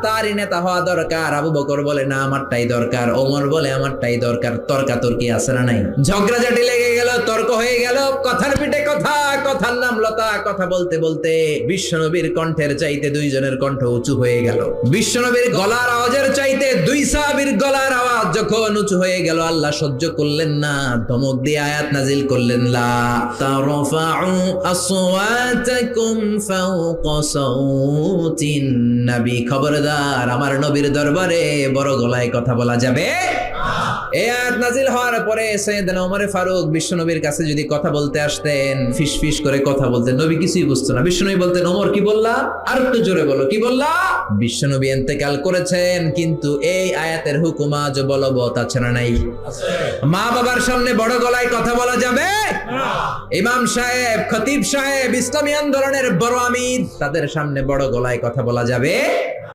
তারই নেতা হওয়া দরকার। আবু বকর বলে না আমারটাই দরকার, ওমর বলে আমারটাই দরকার। তর্কাতর্কি আছে না নাই? ঝগড়াঝাটি লেগে গেল, তর্ক হয়ে গেল, কথার পিঠে কথা, কথার নাম লতা। কথা বলতে বলতে বিশ্বনবীর কণ্ঠের চাইতে দুইজনের কণ্ঠ উঁচু হয়ে গেল। বিশ্বনবীর গলার আওয়াজের চাইতে দুই সাহাবীর গলার আওয়াজ যখন উঁচু হয়ে গেল, আল্লাহ সহ্য করলেন না, ধমক দিয়ে আয়াত নাজিল করলেন, লা তারফাউ আসওয়াতাকুম ফাওকা সাউতিন নবী। খবরদার, আমার নবীর দরবারে বড় গলায় কথা বলা যাবে না। এই আয়াত নাজিল হওয়ার পরে সাইয়েদনা ওমর ফারুক বিশ্বনবীর কাছে যদি কথা বলতে আসতেন, ফিসফিস করে কথা বলতেন, নবী কিছুই বুঝতো না। বিশ্বনবী বলতেন, ওমর কি বললা? আর একটু জোরে বলো, কি বললা? বিশ্বনবী ইন্তেকাল করেছেন, কিন্তু এই আয়াতের হুকুম আজ বলবৎ আছে না নাই? মা বাবার সামনে বড় গলায় কথা বলা যাবে না। ইমাম সাহেব, খতিব সাহেব, ইসলামী আন্দোলনের বড় আমির, তাদের সামনে বড় গলায় কথা বলা যাবে